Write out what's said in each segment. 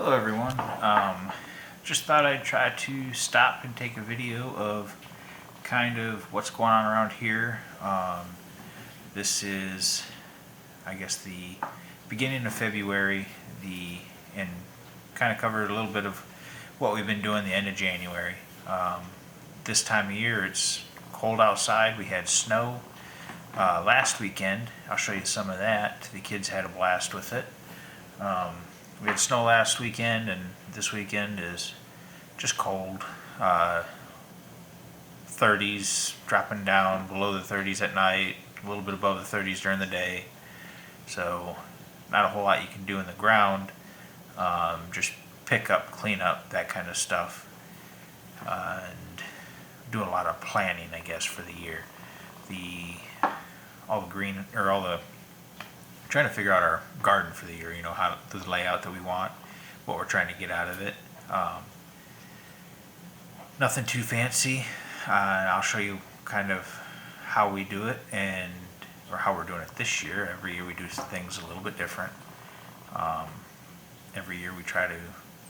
Hello everyone. Just thought I'd try to stop and take a video of kind of what's going on around here. This is, I guess, the beginning of February, and kind of covered a little bit of what we've been doing the end of January. This time of year, it's cold outside. We had snow last weekend. I'll show you some of that. The kids had a blast with it. We had snow last weekend, and this weekend is just cold. 30s, dropping down below the 30s at night, a little bit above the 30s during the day. So not a whole lot you can do in the ground. Just pick up, clean up, that kind of stuff. And do a lot of planning, I guess, for the year. Trying to figure out our garden for the year, how the layout that we want, what we're trying to get out of it. Nothing too fancy. I'll show you kind of how we do it, or how we're doing it this year. Every year we do things a little bit different. Every year we try to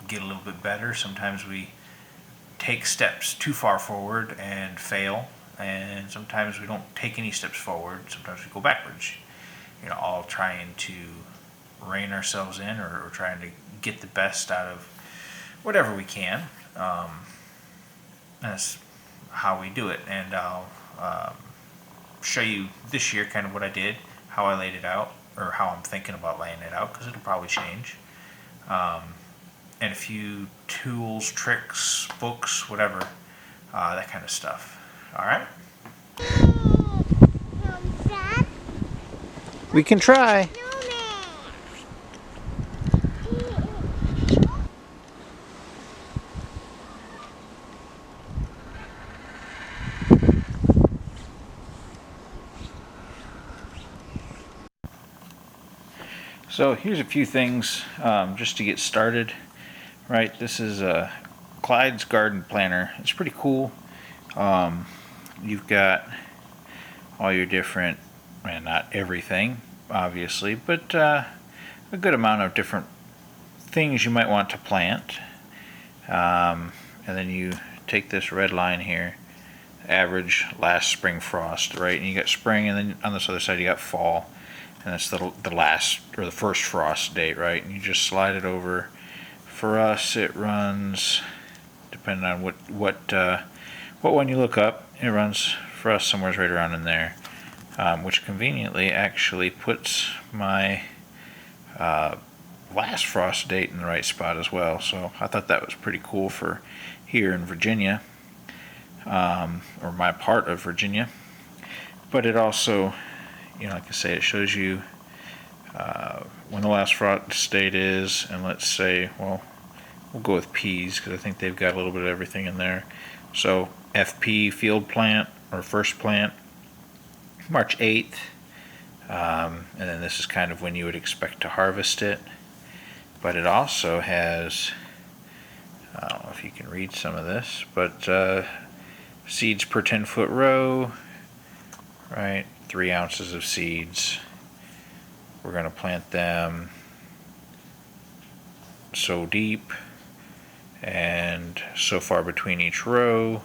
get a little bit better. Sometimes we take steps too far forward and fail, and sometimes we don't take any steps forward. Sometimes we go backwards. All trying to rein ourselves in, or trying to get the best out of whatever we can. That's how we do it, and I'll show you this year kind of what I did, how I laid it out, or how I'm thinking about laying it out, because it'll probably change. And a few tools, tricks, books, whatever, that kind of stuff. All right? We can try. So here's a few things just to get started. Right, this is Clyde's garden planner. It's pretty cool. You've got all your different, and not everything, obviously, but a good amount of different things you might want to plant. And then you take this red line here, average last spring frost, right? And you got spring, and then on this other side you got fall, and that's the last, or the first frost date, right? And you just slide it over. For us, it runs, depending on what one you look up, it runs for us somewhere right around in there. Which conveniently actually puts my last frost date in the right spot as well. So I thought that was pretty cool for here in Virginia, or my part of Virginia. But it also, like I say, it shows you when the last frost date is, and let's say, well, we'll go with peas because I think they've got a little bit of everything in there. So FP, field plant, or first plant, March 8th, and then this is kind of when you would expect to harvest it. But it also has, I don't know if you can read some of this, but seeds per 10-foot row, right? 3 ounces of seeds. We're going to plant them so deep and so far between each row,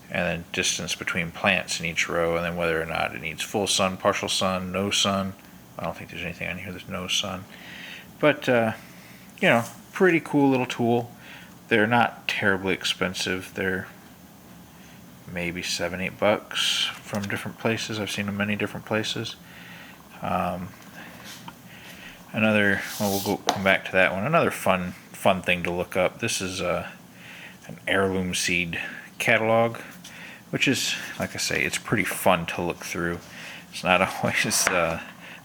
and then distance between plants in each row, and then whether or not it needs full sun, partial sun, no sun. I don't think there's anything on here that's no sun. But, pretty cool little tool. They're not terribly expensive. They're maybe $7-8 from different places. I've seen them many different places. We'll come back to that one. Another fun thing to look up. This is an heirloom seed catalog, which is, like I say, it's pretty fun to look through. It's not always the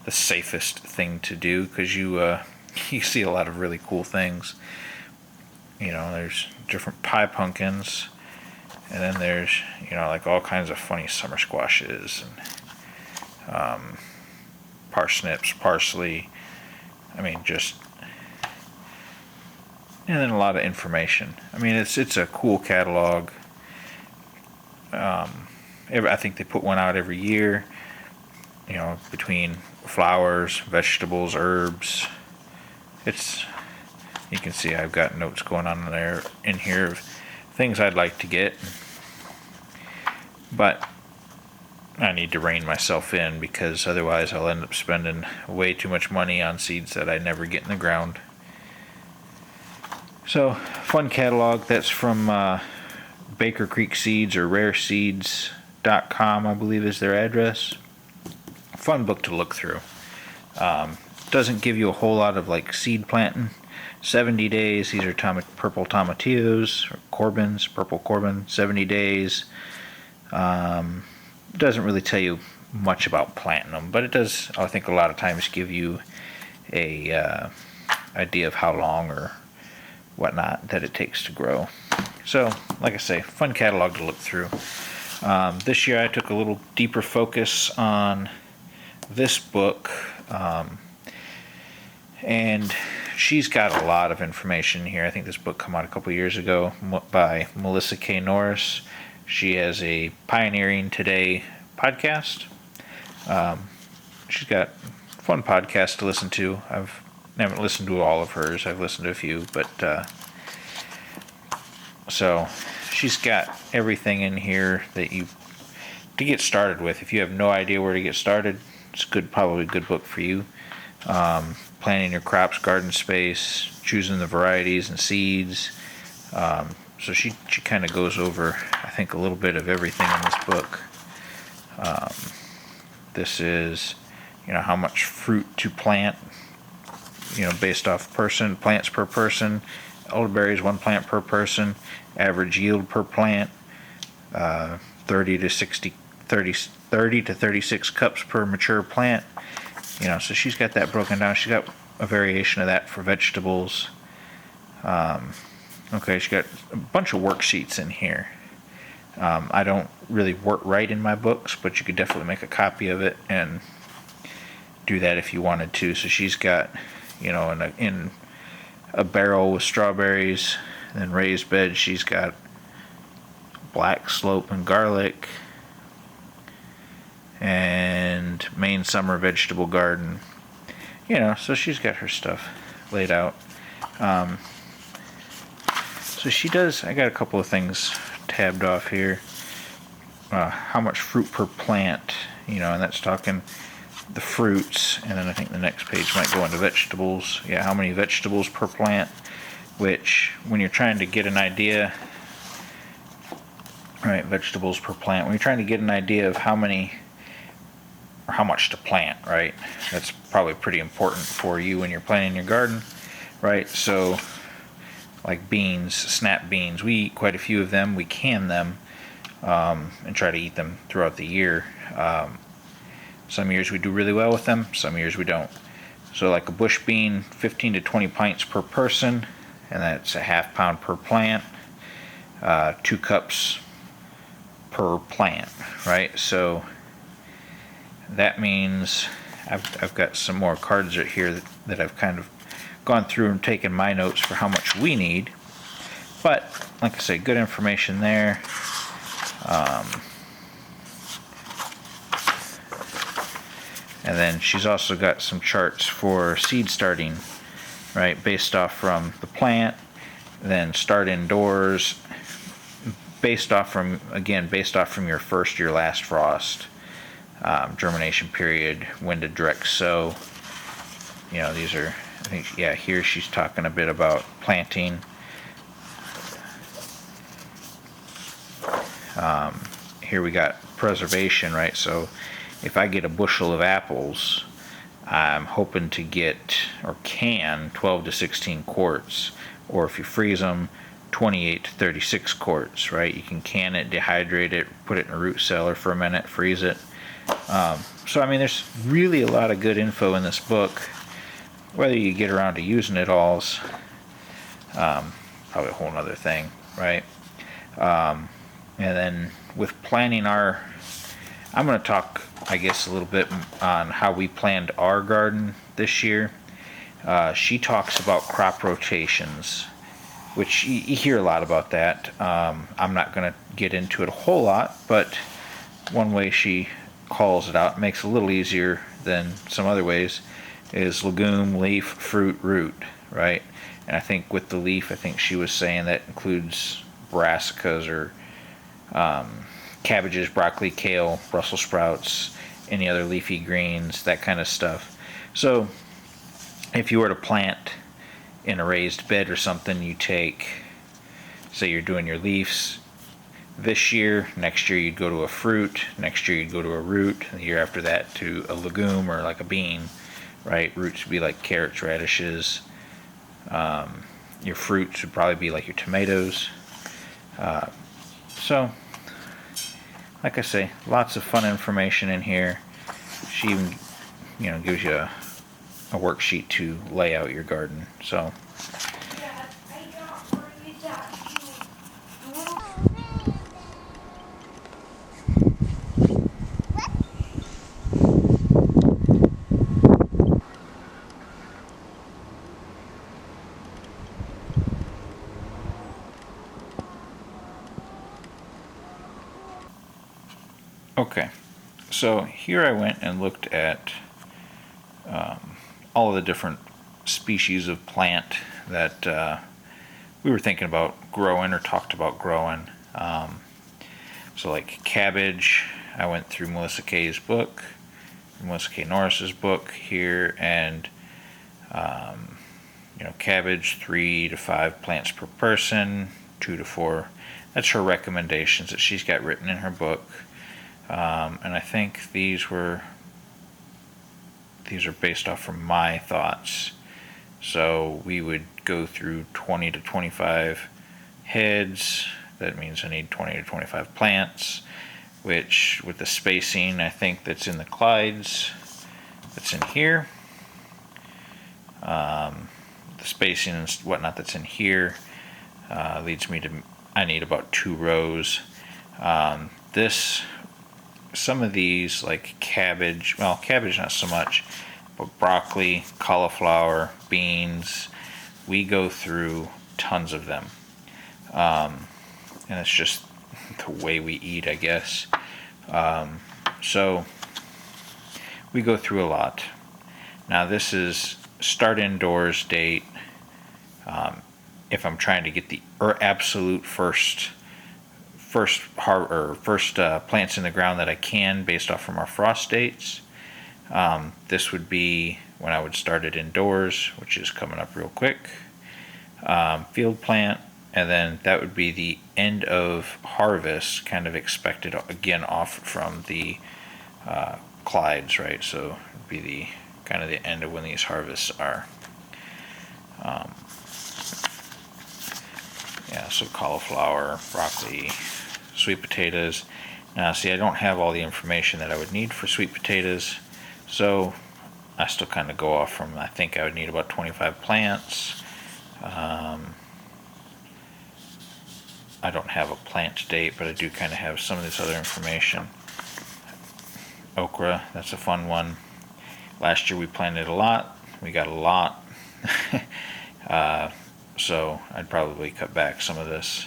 safest thing to do, because you see a lot of really cool things. There's different pie pumpkins, and then there's like all kinds of funny summer squashes, and parsnips, parsley. And then a lot of information. It's a cool catalog. I think they put one out every year, between flowers, vegetables, herbs. It's you can see I've got notes going on in here of things I'd like to get, but I need to rein myself in because otherwise I'll end up spending way too much money on seeds that I never get in the ground. So, fun catalog. That's from Baker Creek Seeds or rareseeds.com, I believe is their address. Fun book to look through. Doesn't give you a whole lot of like seed planting. 70 days, these are purple tomatillos, or Corbins, purple Corbin, 70 days. Doesn't really tell you much about planting them, but it does, I think, a lot of times give you a idea of how long or whatnot that it takes to grow. So, like I say, fun catalog to look through. This year I took a little deeper focus on this book, and she's got a lot of information here. I think this book came out a couple years ago by Melissa K. Norris. She has a Pioneering Today podcast. She's got fun podcasts to listen to. I haven't listened to all of hers. I've listened to a few, but so she's got everything in here that you to get started with. If you have no idea where to get started, it's probably a good book for you. Planting your crops, garden space, choosing the varieties and seeds. So she kind of goes over, I think, a little bit of everything in this book. This is, how much fruit to plant, based off plants per person. Elderberries, 1 plant per person. Average yield per plant, 30 to 36 cups per mature plant. So she's got that broken down. She's got a variation of that for vegetables. Okay, she's got a bunch of worksheets in here. I don't really write in my books, but you could definitely make a copy of it and do that if you wanted to. So she's got, in a barrel with strawberries, and then raised bed, she's got black slope and garlic, and Maine summer vegetable garden. So she's got her stuff laid out. So she does, I got a couple of things tabbed off here. How much fruit per plant, and that's talking the fruits, and then I think the next page might go into vegetables. Yeah, how many vegetables per plant, which when you're trying to get an idea, right, vegetables per plant, when you're trying to get an idea of how much to plant, right, that's probably pretty important for you when you're planting your garden, right? So like beans, snap beans, we eat quite a few of them. We can them and try to eat them throughout the year. Some years we do really well with them, some years we don't. So like a bush bean, 15 to 20 pints per person, and that's a ½ pound per plant, 2 cups per plant, right? So that means I've got some more cards right here that I've kind of gone through and taken my notes for how much we need. But like I say, good information there. And then she's also got some charts for seed starting, right, based off from the plant, then start indoors, based off from your first, your last frost, germination period, when to direct sow. These are, I think, yeah, here she's talking a bit about planting. Here we got preservation, right? So if I get a bushel of apples, I'm hoping to get, or can, 12 to 16 quarts. Or if you freeze them, 28 to 36 quarts, right? You can can it, dehydrate it, put it in a root cellar for a minute, freeze it. So, I mean, there's really a lot of good info in this book. Whether you get around to using it all is probably a whole other thing, right? And then with planning I'm going to talk, I guess, a little bit on how we planned our garden this year. She talks about crop rotations, which you hear a lot about that. I'm not going to get into it a whole lot, but one way she calls it out, makes it a little easier than some other ways, is legume, leaf, fruit, root, right? And I think with the leaf, I think she was saying that includes brassicas or cabbages, broccoli, kale, Brussels sprouts, any other leafy greens, that kind of stuff. So if you were to plant in a raised bed or something, you take, say you're doing your leaves this year, next year you'd go to a fruit, next year you'd go to a root, and the year after that to a legume or like a bean, right? Roots would be like carrots, radishes. Your fruits would probably be like your tomatoes. So, like I say, lots of fun information in here. She even, gives you a worksheet to lay out your garden. So, okay. So here I went and looked at all of the different species of plant that we were thinking about growing or talked about growing. So like cabbage, I went through Melissa K's book, Melissa K. Norris's book here, and cabbage 3 to 5 plants per person, 2 to 4. That's her recommendations that she's got written in her book. And I think these are based off from my thoughts. So we would go through 20 to 25 heads. That means I need 20 to 25 plants, which with the spacing I think that's in the Clydes, that's in here. The spacing and whatnot that's in here leads me to, I need about 2 rows. Some of these, like cabbage, well, cabbage not so much, but broccoli, cauliflower, beans, we go through tons of them. And it's just the way we eat, I guess. So we go through a lot. Now this is start indoors date. If I'm trying to get the absolute first plants in the ground that I can based off from our frost dates. This would be when I would start it indoors, which is coming up real quick. Field plant, and then that would be the end of harvest, kind of expected again off from the Clydes, right? So it would be the kind of the end of when these harvests are. So cauliflower, broccoli, sweet potatoes. Now, see, I don't have all the information that I would need for sweet potatoes, so I still kind of go off from, I think I would need about 25 plants. I don't have a plant date, but I do kind of have some of this other information. Okra, that's a fun one. Last year we planted a lot. We got a lot. So I'd probably cut back some of this.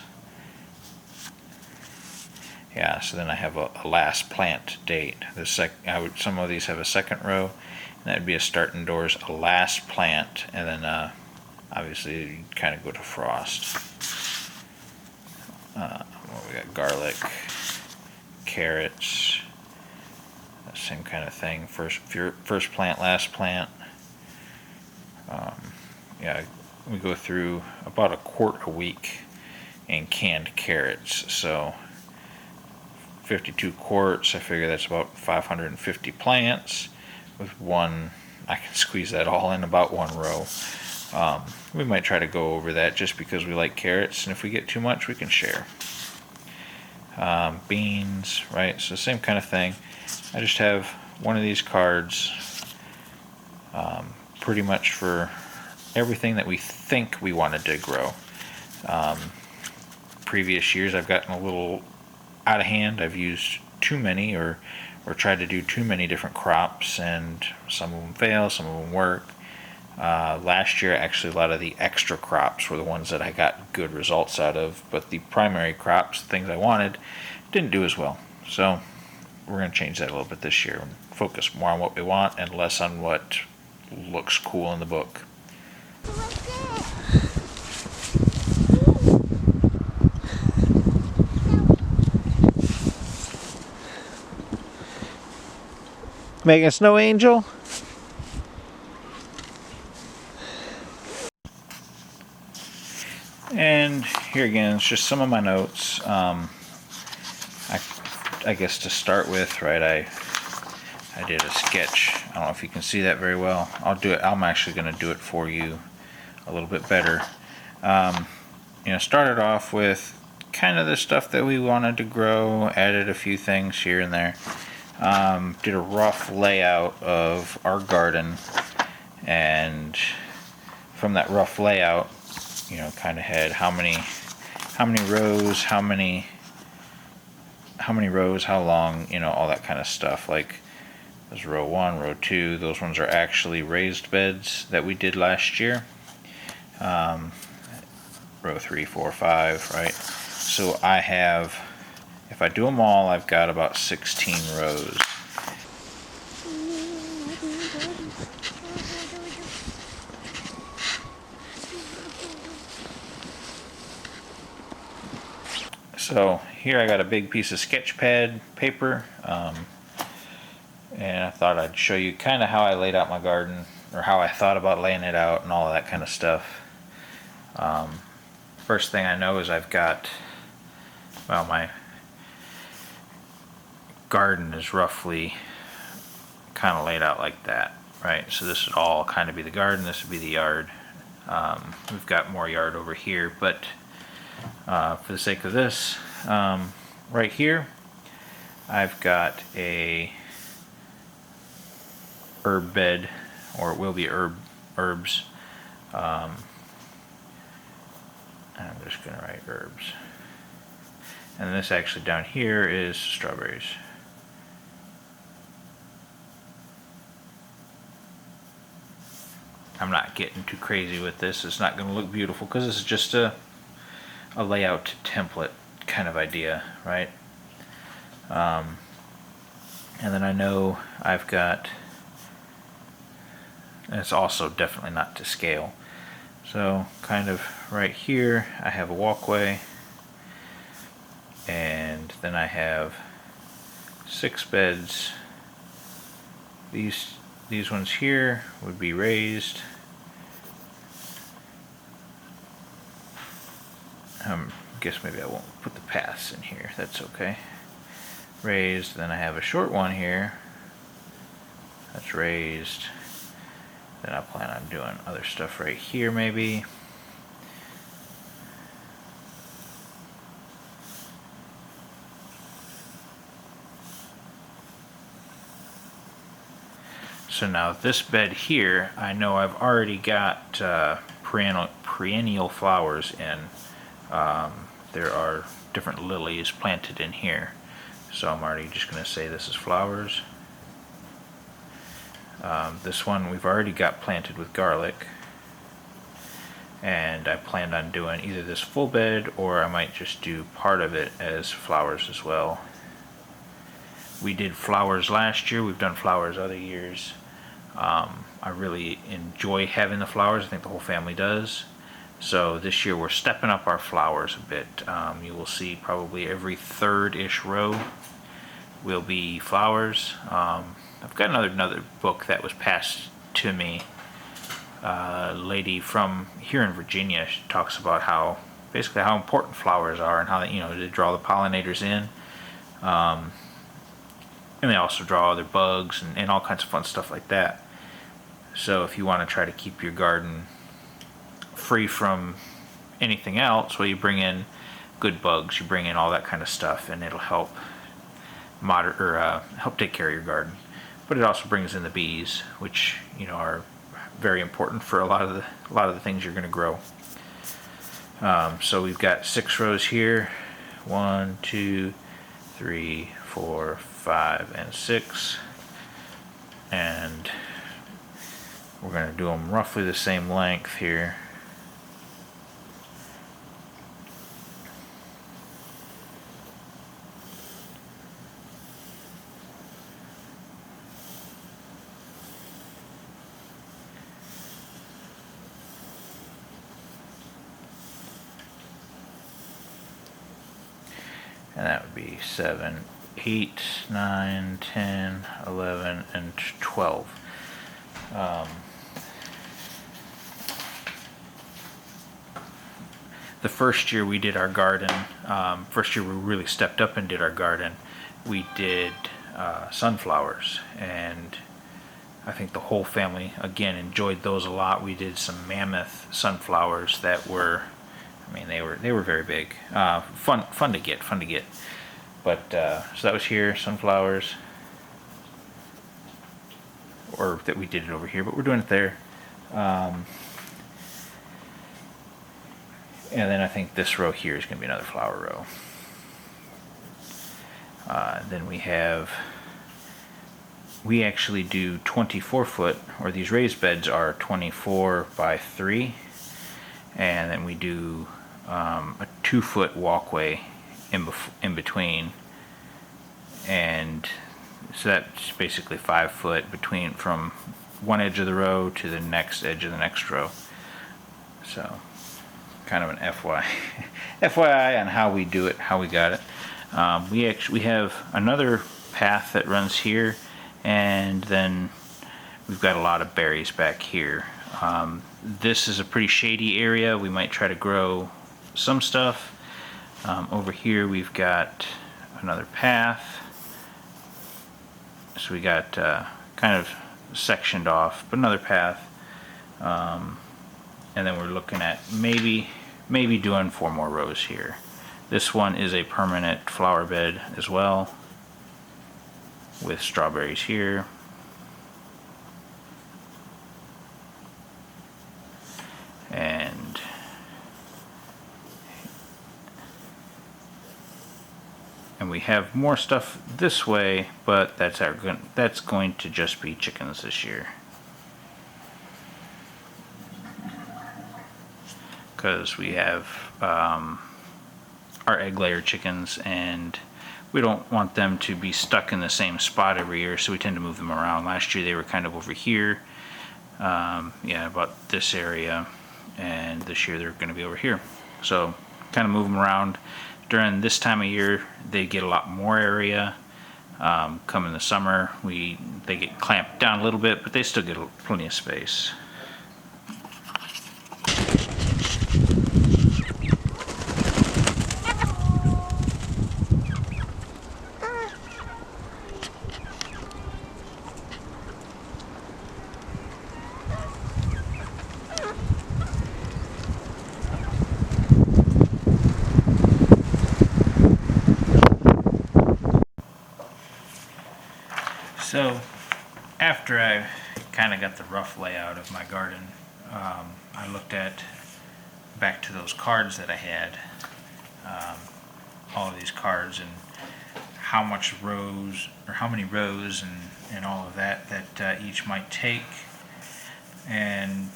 Yeah, so then I have a last plant date. Some of these have a second row, and that would be a start indoors, a last plant, and then obviously you kind of go to frost. We got garlic, carrots, same kind of thing. First plant, last plant. We go through about a quart a week in canned carrots. So 52 quarts, I figure that's about 550 plants with one. I can squeeze that all in about 1 row. We might try to go over that just because we like carrots, and if we get too much, we can share. Beans, right? So same kind of thing. I just have one of these cards pretty much for everything that we think we wanted to grow. Previous years I've gotten a little out of hand. I've used too many or tried to do too many different crops, and some of them fail, some of them work. Last year actually a lot of the extra crops were the ones that I got good results out of, but the primary crops, things I wanted, didn't do as well. So we're going to change that a little bit this year and focus more on what we want and less on what looks cool in the book. Making a snow angel. And here again, it's just some of my notes. I guess to start with, right, I did a sketch. I don't know if you can see that very well. I'll do it. I'm actually going to do it for you a little bit better. Started off with kind of the stuff that we wanted to grow, added a few things here and there. Did a rough layout of our garden, and from that rough layout, kind of had how many rows, how long, all that kind of stuff. Like there's row 1, row 2, those ones are actually raised beds that we did last year. Row 3, 4, 5, right? So I have, if I do them all, I've got about 16 rows. So here I got a big piece of sketch pad paper, and I thought I'd show you kind of how I laid out my garden, or how I thought about laying it out and all of that kind of stuff. First thing I know is I've got, well, my garden is roughly kind of laid out like that, right? So this would all kind of be the garden, this would be the yard. We've got more yard over here, but for the sake of this, right here, I've got a herb bed, or it will be herbs. I'm just going to write herbs. And this actually down here is strawberries. I'm not getting too crazy with this. It's not going to look beautiful because this is just a layout template kind of idea, right? And then I know I've got, and it's also definitely not to scale. So kind of right here I have a walkway, and then I have 6 beds. These ones here would be raised. Guess maybe I won't put the paths in here. That's okay. Raised. Then I have a short one here. That's raised. Then I plan on doing other stuff right here maybe. So now this bed here, I know I've already got perennial flowers in. There are different lilies planted in here. So I'm already just going to say this is flowers. This one we've already got planted with garlic. And I planned on doing either this full bed, or I might just do part of it as flowers as well. We did flowers last year, we've done flowers other years. I really enjoy having the flowers. I think the whole family does. So this year we're stepping up our flowers a bit. You will see probably every third-ish row will be flowers. I've got another book that was passed to me. A lady from here in Virginia, she talks about how basically how important flowers are, and how they draw the pollinators in. And they also draw other bugs and all kinds of fun stuff like that. So if you want to try to keep your garden free from anything else, well, you bring in good bugs, you bring in all that kind of stuff, and it'll help help take care of your garden. But it also brings in the bees, which are very important for a lot of the things you're going to grow. So we've got 6 rows here. 1, 2, 3, 4, 5, and 6. And we're going to do them roughly the same length here. And that would be 7, 8, 9, 10, 11, and 12. The first year we did our garden, first year we really stepped up and did our garden, we did sunflowers, and I think the whole family again enjoyed those a lot. We did some mammoth sunflowers that were, I mean, they were very big, fun to get. But so that was here, sunflowers, or that we did it over here, but we're doing it there. And then I think this row here is going to be another flower row. Then we actually do 24 foot, or these raised beds are 24 by 3, and then we do a 2-foot walkway in between, and so that's basically 5 foot between from one edge of the row to the next edge of the next row. So kind of an FYI on how we do it, how we got it. We have another path that runs here, and then we've got a lot of berries back here. This is a pretty shady area. We might try to grow some stuff. Over here we've got another path. So we got kind of sectioned off, but another path. And then we're looking at maybe doing 4 more rows here. This one is a permanent flower bed as well, with strawberries here. And we have more stuff this way, but that's going to just be chickens this year, because we have our egg layer chickens, and we don't want them to be stuck in the same spot every year, so we tend to move them around. Last year they were kind of over here, about this area, and this year they're going to be over here. So kind of move them around. During this time of year they get a lot more area. Come in the summer they get clamped down a little bit, but they still get plenty of space. So after I kind of got the rough layout of my garden, I looked back to those cards that I had, all of these cards, and how many rows and all of that each might take. And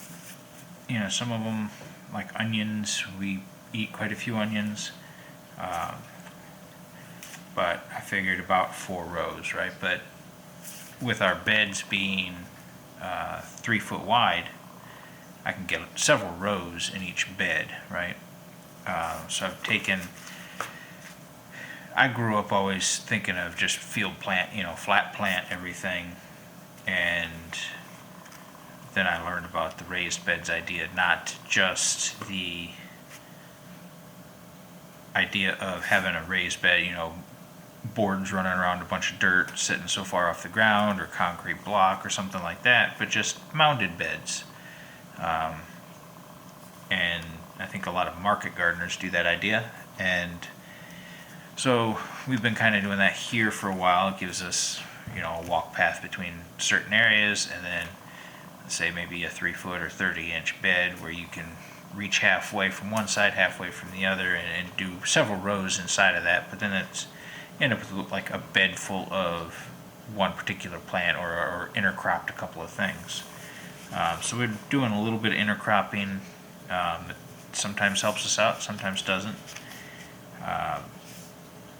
some of them, like onions, we eat quite a few onions, but I figured about 4 rows, right? But with our beds being 3 foot wide, I can get several rows in each bed, right? So I grew up always thinking of just field plant, flat plant everything, and then I learned about the raised beds idea, not just the idea of having a raised bed, boards running around a bunch of dirt sitting so far off the ground, or concrete block or something like that, but just mounded beds. And I think a lot of market gardeners do that idea, and so we've been kind of doing that here for a while. It gives us a walk path between certain areas, and then say maybe a 3 foot or 30-inch bed where you can reach halfway from one side, halfway from the other, and do several rows inside of that. But then it's end up with like a bed full of one particular plant, or intercropped a couple of things. So we're doing a little bit of intercropping. It sometimes helps us out, sometimes doesn't.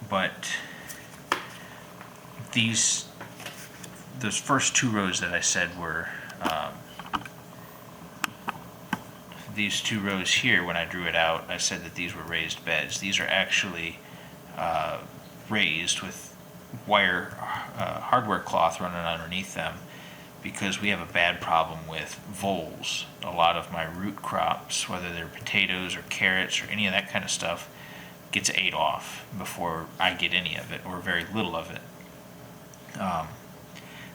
But those first 2 rows that I said were these 2 rows here. When I drew it out, I said that these were raised beds. These are actually raised with wire hardware cloth running underneath them, because we have a bad problem with voles. A lot of my root crops, whether they're potatoes or carrots or any of that kind of stuff, gets ate off before I get any of it, or very little of it.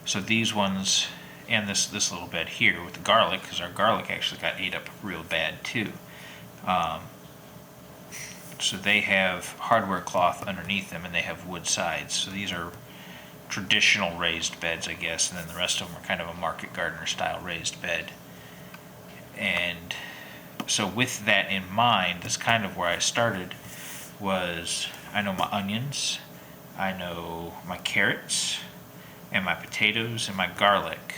So these ones, and this little bed here with the garlic, because our garlic actually got ate up real bad too. So they have hardware cloth underneath them, and they have wood sides. So these are traditional raised beds, I guess, and then the rest of them are kind of a market gardener style raised bed. And so with that in mind, that's kind of where I started. Was I know my onions, I know my carrots, and my potatoes and my garlic.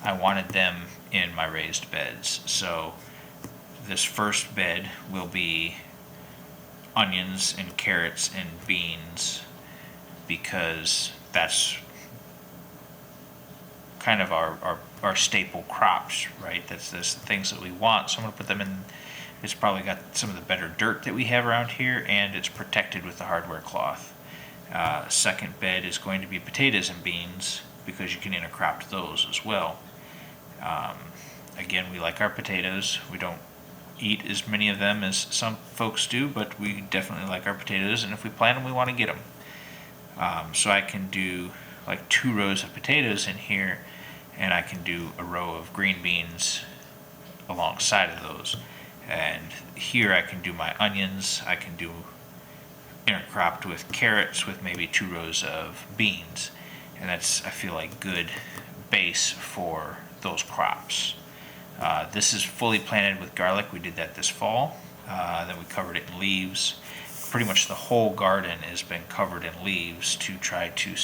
I wanted them in my raised beds. So this first bed will be onions and carrots and beans, because that's kind of our staple crops, right? That's the things that we want. So I'm going to put them in. It's probably got some of the better dirt that we have around here, and it's protected with the hardware cloth. Second bed is going to be potatoes and beans, because you can intercrop those as well. Again, we like our potatoes. We don't eat as many of them as some folks do, but we definitely like our potatoes, and if we plant them, we want to get them. So I can do like 2 rows of potatoes in here, and I can do a row of green beans alongside of those. And here I can do my onions. I can do intercropped with carrots with maybe 2 rows of beans, and that's, I feel like, good base for those crops. This is fully planted with garlic. We did that this fall. Then we covered it in leaves. Pretty much the whole garden has been covered in leaves to try to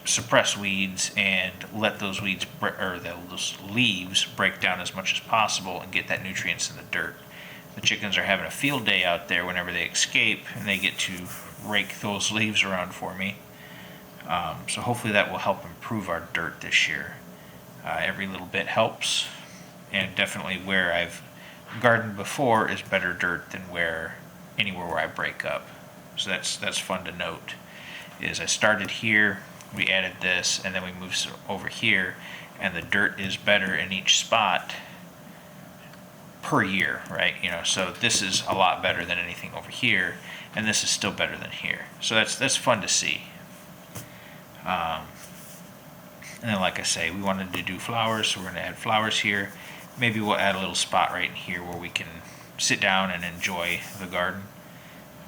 suppress weeds and let those those leaves break down as much as possible and get that nutrients in the dirt. The chickens are having a field day out there whenever they escape, and they get to rake those leaves around for me. So hopefully that will help improve our dirt this year. Every little bit helps, and definitely where I've gardened before is better dirt than anywhere where I break up. So that's fun to note. Is I started here, we added this, and then we moved over here, and the dirt is better in each spot per year, right? So this is a lot better than anything over here, and this is still better than here. So that's fun to see. And then, like I say, we wanted to do flowers, so we're going to add flowers here. Maybe we'll add a little spot right in here where we can sit down and enjoy the garden.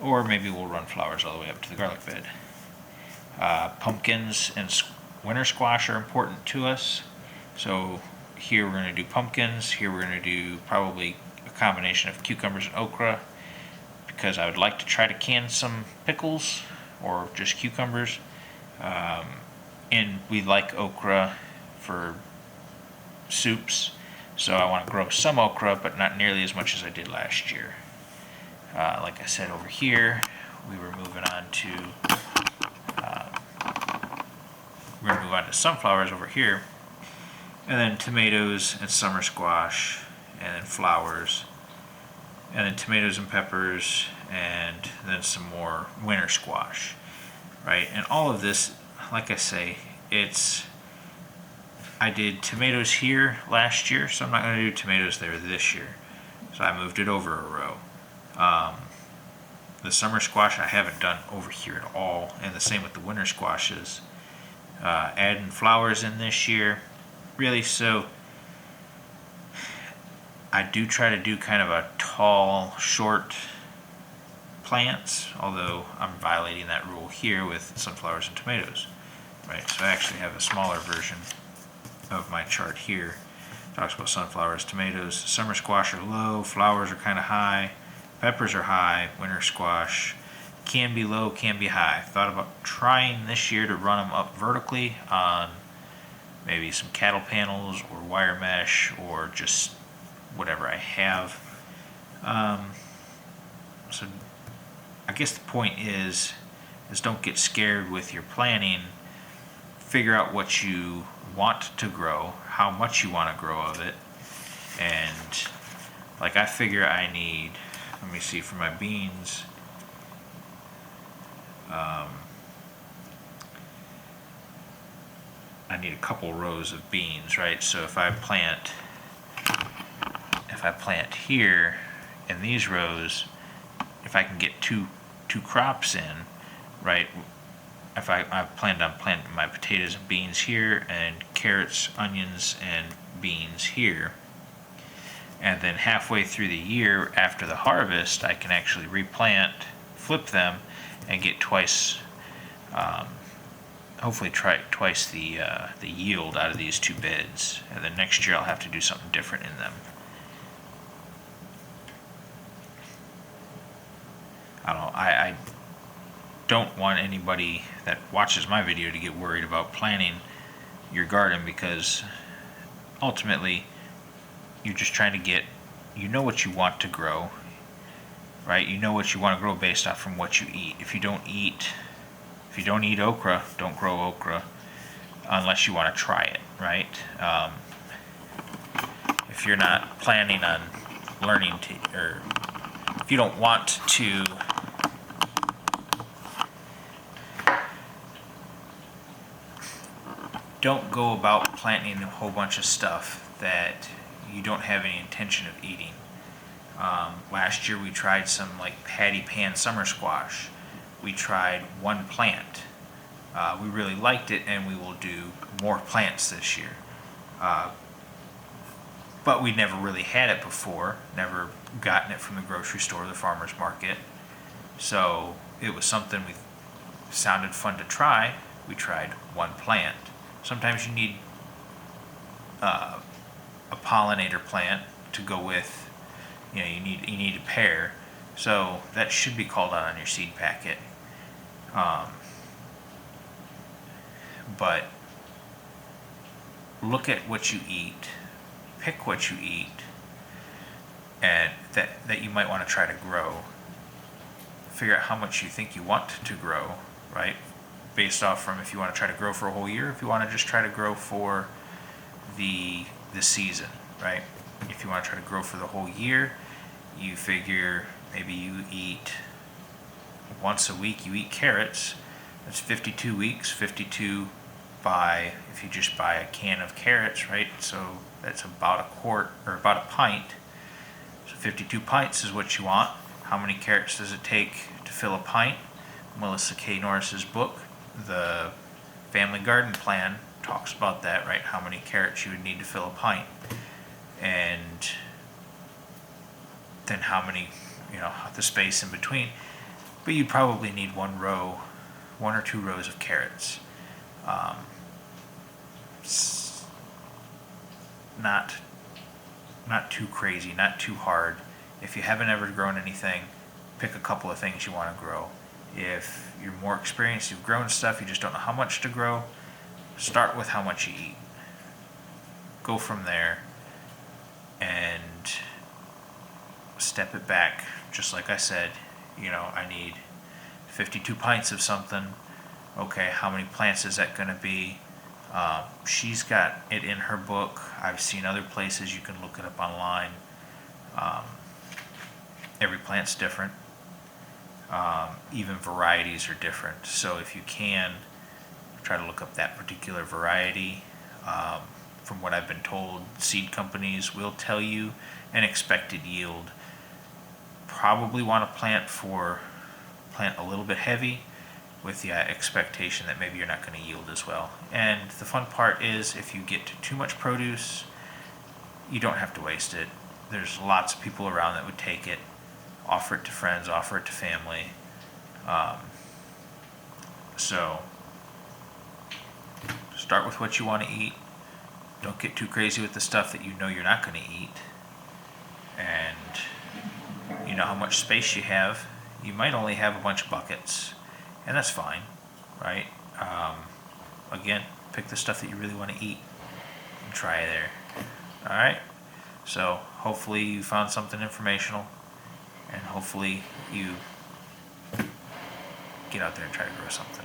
Or maybe we'll run flowers all the way up to the garlic bed. Pumpkins and winter squash are important to us. So here we're going to do pumpkins. Here we're going to do probably a combination of cucumbers and okra, because I would like to try to can some pickles or just cucumbers. And we like okra for soups, so I want to grow some okra, but not nearly as much as I did last year. Like I said, over here, we were moving on to we're going to move on to sunflowers over here, and then tomatoes and summer squash, and then flowers, and then tomatoes and peppers, and then some more winter squash, right? And all of this, like I say, I did tomatoes here last year, so I'm not going to do tomatoes there this year. So I moved it over a row. The summer squash I haven't done over here at all, and the same with the winter squashes. Adding flowers in this year, really. So I do try to do kind of a tall, short plants, although I'm violating that rule here with sunflowers and tomatoes. Right, so I actually have a smaller version of my chart here. It talks about sunflowers, tomatoes. Summer squash are low, flowers are kind of high, peppers are high, winter squash can be low, can be high. Thought about trying this year to run them up vertically on maybe some cattle panels or wire mesh or just whatever I have. So I guess the point is don't get scared with your planning. Figure out what you want to grow, how much you want to grow of it, and like I figure I need, let me see, for my beans, I need a couple rows of beans, right? So if I plant here in these rows, if I can get two crops in, right? If I planned on planting my potatoes and beans here, and carrots, onions, and beans here, and then halfway through the year after the harvest, I can actually replant, flip them, and get twice, hopefully try twice the yield out of these two beds. And then next year I'll have to do something different in them. I don't want anybody that watches my video to get worried about planting your garden, because ultimately you're just trying to get, you know what you want to grow, right? You know what you want to grow based off from what you eat. If you don't eat okra, don't grow okra unless you want to try it, right? If you're not planning on learning to, or if you don't want to don't go about planting a whole bunch of stuff that you don't have any intention of eating. Last year we tried some like patty pan summer squash. We tried one plant. We really liked it, and we will do more plants this year. But we never really had it before, never gotten it from the grocery store or the farmer's market. So it was something we sounded fun to try. We tried one plant. Sometimes you need a pollinator plant to go with, you need a pear. So that should be called out on your seed packet. But look at what you eat, pick what you eat, and that you might want to try to grow. Figure out how much you think you want to grow, right? Based off from if you want to try to grow for a whole year, if you want to just try to grow for the season, right? If you want to try to grow for the whole year, you figure maybe you eat once a week, you eat carrots. That's 52 weeks, 52 by, if you just buy a can of carrots, right? So that's about a quart, or about a pint. So 52 pints is what you want. How many carrots does it take to fill a pint? Melissa K. Norris's book, The Family Garden Plan, talks about that, right? How many carrots you would need to fill a pint. And then how many, the space in between. But you'd probably need one or two rows of carrots. Not too crazy, not too hard. If you haven't ever grown anything, pick a couple of things you want to grow. If you're more experienced, you've grown stuff, you just don't know how much to grow, start with how much you eat. Go from there and step it back. Just like I said, I need 52 pints of something. Okay, how many plants is that going to be? She's got it in her book. I've seen other places. You can look it up online. Every plant's different. Even varieties are different. So if you can, try to look up that particular variety. From what I've been told, seed companies will tell you an expected yield. Probably want to plant a little bit heavy, with the expectation that maybe you're not going to yield as well. And the fun part is, if you get too much produce, you don't have to waste it. There's lots of people around that would take it, offer it to friends, offer it to family. So start with what you want to eat. Don't get too crazy with the stuff that you know you're not going to eat. And you know how much space you have. You might only have a bunch of buckets, and that's fine, right? Again, pick the stuff that you really want to eat and try there. All right? So hopefully you found something informational, and hopefully you get out there and try to grow something.